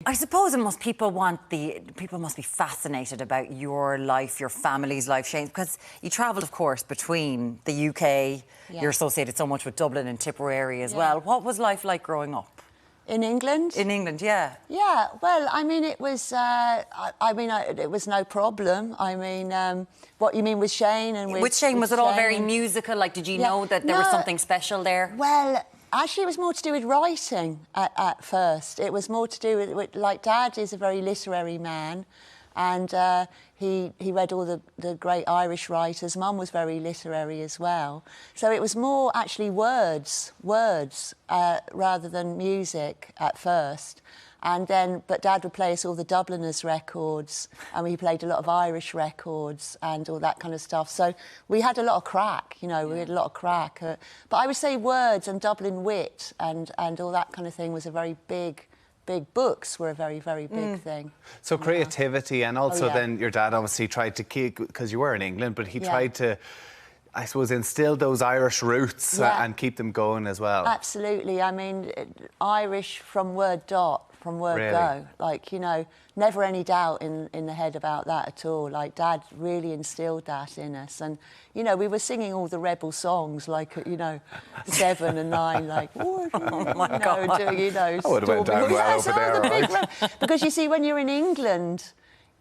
I suppose people must be fascinated about your life, your family's life, Shane, because you travelled, of course, between the UK. You're associated so much with Dublin and Tipperary as well. What was life like growing up? In England? In England, yeah. Yeah, well, I mean, it was, it was no problem. I mean, what you mean with Shane and with Shane, was it all very musical? Like, did you know that there was something special there? Well, actually, it was more to do with writing at first. It was more to do with like, Dad is a very literary man, and he read all the great Irish writers. Mum was very literary as well. So it was more actually words rather than music at first. And then, but Dad would play us all the Dubliners records, and we played a lot of Irish records and all that kind of stuff. So we had a lot of crack, you know, we had a lot of crack. But I would say words and Dublin wit and all that kind of thing was a very big books were a very, very big thing. So creativity, and also then your dad obviously tried to keep, because you were in England, but he tried to, I suppose, instill those Irish roots and keep them going as well. Absolutely. I mean, Irish from word dot, from word go. Like, you know, never any doubt in the head about that at all. Like, Dad really instilled that in us. And, you know, we were singing all the rebel songs, like, you know, 7 and 9, like, oh my God. Doing, you know, I would have went down well over there, right? Because, you see, when you're in England,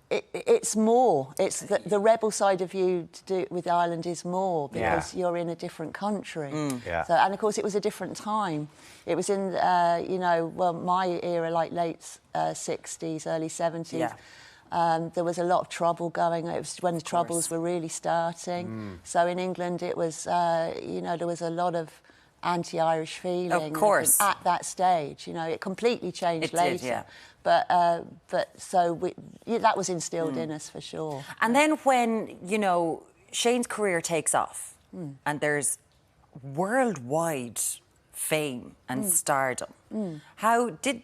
it's more. It's the rebel side of you to do with Ireland is more because you're in a different country. So, and of course, it was a different time. It was in, you know, well, my era, like late 60s, early 70s. There was a lot of trouble going. It was when the Troubles were really starting. So in England, it was, you know, there was a lot of anti-Irish feeling. Of course. At that stage, you know, it completely changed later. Did, yeah. But so that was instilled in us for sure. And then when, you know, Shane's career takes off and there's worldwide fame and stardom, how did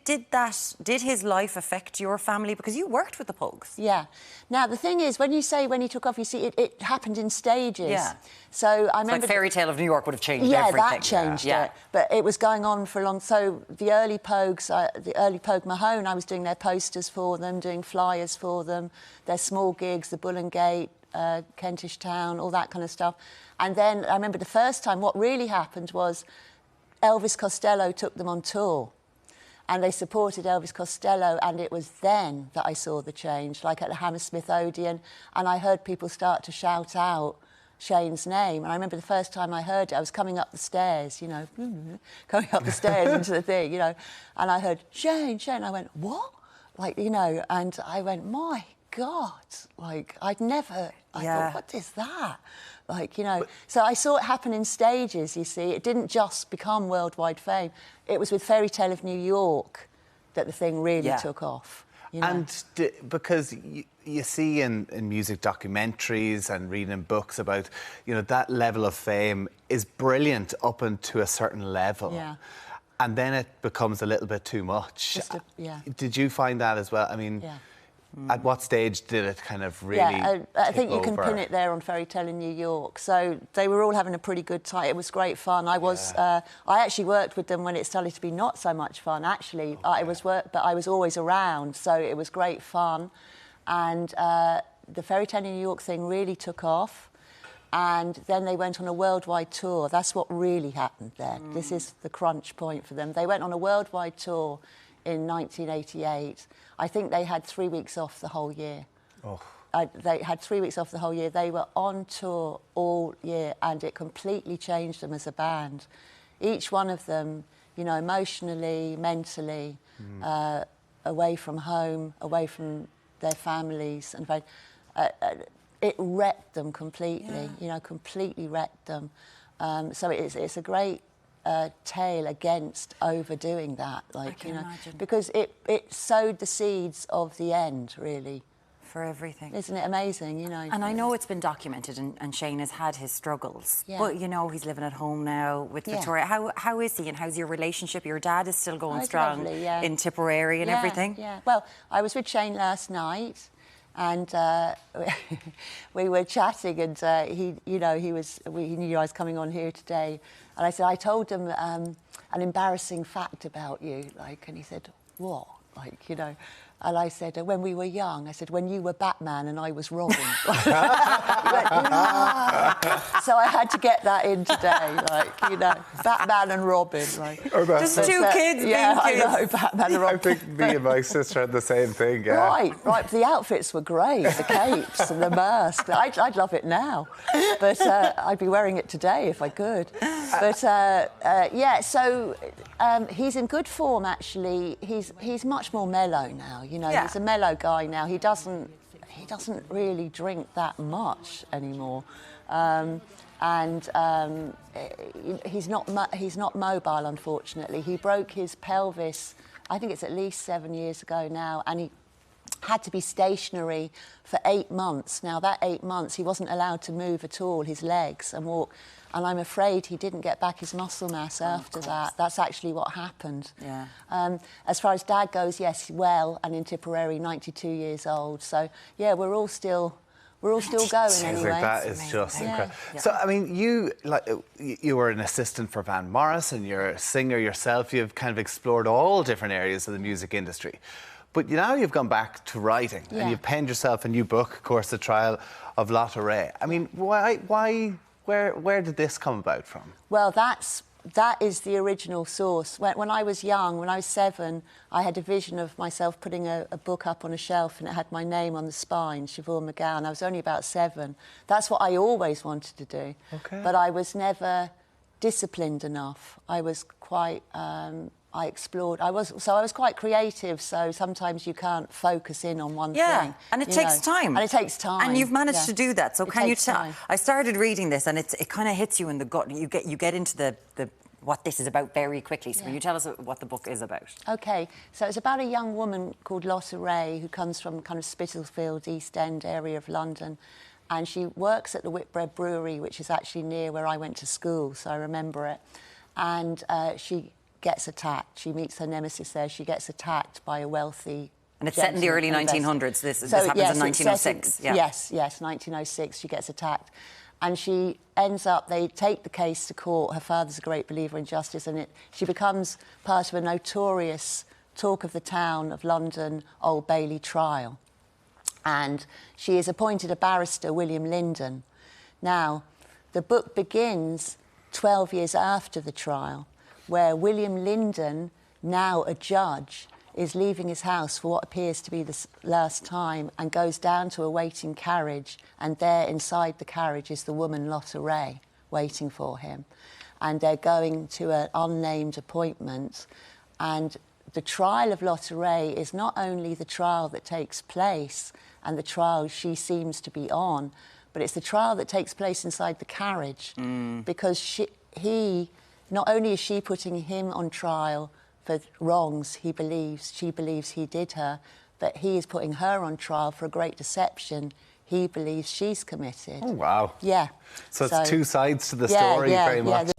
his life affect your family? Because you worked with the Pogues. Yeah. Now, the thing is, when you say when he took off, you see, it happened in stages. Yeah. So I remember... Like Fairy Tale of New York would have changed everything. Yeah, that changed it. But it was going on for a long... So the early Pogues, the early Pogue Mahone, I was doing their posters for them, doing flyers for them, their small gigs, the Bull and Gate, Kentish Town, all that kind of stuff. And then I remember the first time, what really happened was Elvis Costello took them on tour. And they supported Elvis Costello, and it was then that I saw the change, like at the Hammersmith Odeon, and I heard people start to shout out Shane's name. And I remember the first time I heard it, I was coming up the stairs, you know, coming up the stairs into the thing, you know, and I heard, Shane, Shane. I went, what? Like, you know, and I went, my God, like, I thought, what is that? Like, you know, so I saw it happen in stages, you see. It didn't just become worldwide fame. It was with Fairy Tale of New York that the thing really took off. You know? And because you see in music documentaries and reading in books about, you know, that level of fame is brilliant up until a certain level. Yeah. And then it becomes a little bit too much. Did you find that as well? I mean... At what stage did it kind of really I think you can pin it there on Fairy Tale in New York. So they were all having a pretty good time. It was great fun. I actually worked with them when it started to be not so much fun, actually. But I was always around, so it was great fun. And the Fairy Tale in New York thing really took off. And then they went on a worldwide tour. That's what really happened there. This is the crunch point for them. They went on a worldwide tour in 1988. I think they had 3 weeks off the whole year. They had 3 weeks off the whole year. They were on tour all year, and it completely changed them as a band. Each one of them, you know, emotionally, mentally, away from home, away from their families, and it wrecked them completely. You know, completely wrecked them. So it's a great tale against overdoing that, like, you know, because it sowed the seeds of the end, really. For everything. Isn't it amazing, you know? And I know it's been documented, and Shane has had his struggles, but, you know, he's living at home now with Victoria. How is he, and how's your relationship? Your dad is still going strong in Tipperary and everything? Well, I was with Shane last night, and we were chatting, and he knew I was coming on here today, and I said, I told him an embarrassing fact about you, like, and he said, what? like, you know. And I said, when we were young, I said, when you were Batman and I was Robin. He went, "Ah." So I had to get that in today, like, you know, Batman and Robin. Like. Just two kids yeah, being kids. I know, Batman and Robin. I think me and my sister had the same thing, yeah. Right. The outfits were great, the capes and the mask. I'd love it now, but I'd be wearing it today if I could. But yeah, so he's in good form actually. He's much more mellow now. You know, he's a mellow guy now. He doesn't really drink that much anymore, he's not mobile, unfortunately. He broke his pelvis, I think it's at least 7 years ago now, and he had to be stationary for 8 months. Now, that 8 months, he wasn't allowed to move at all, his legs, and walk. And I'm afraid he didn't get back his muscle mass after that. That's actually what happened. Yeah. As far as Dad goes, yes, well, and in Tipperary, 92 years old. So, yeah, we're all still going anyway. That is just incredible. Yeah. So, I mean, you were an assistant for Van Morrison, you're a singer yourself, you've kind of explored all different areas of the music industry. But now you've gone back to writing and you've penned yourself a new book, of course, The Trial of Lotte Ray. I mean, where did this come about from? Well, that is the original source. When I was young, when I was 7, I had a vision of myself putting a book up on a shelf and it had my name on the spine, Siobhan MacGowan. I was only about 7. That's what I always wanted to do. Okay. But I was never disciplined enough. I was quite... I explored. I was quite creative. So sometimes you can't focus in on one thing. Yeah, and it takes time. And it takes time. And you've managed to do that. So can you tell? Time. I started reading this, and it kind of hits you in the gut. You get into the what this is about very quickly. So can you tell us what the book is about? Okay, so it's about a young woman called Lotte Ray who comes from kind of Spitalfields, East End area of London, and she works at the Whitbread Brewery, which is actually near where I went to school. So I remember it, and she gets attacked. She meets her nemesis there. She gets attacked by a wealthy... And it's set in the early 1900s. This happens in 1906. Yes, 1906. She gets attacked. And she ends up... They take the case to court. Her father's a great believer in justice, and she becomes part of a notorious talk of the town of London Old Bailey trial. And she is appointed a barrister, William Linden. Now, the book begins 12 years after the trial, where William Linden, now a judge, is leaving his house for what appears to be the last time and goes down to a waiting carriage, and there inside the carriage is the woman Lotte Ray waiting for him. And they're going to an unnamed appointment, and the trial of Lotte Ray is not only the trial that takes place and the trial she seems to be on, but it's the trial that takes place inside the carriage, because not only is she putting him on trial for wrongs she believes he did her, but he is putting her on trial for a great deception he believes she's committed. Oh, wow. Yeah. So it's two sides to the story, very much.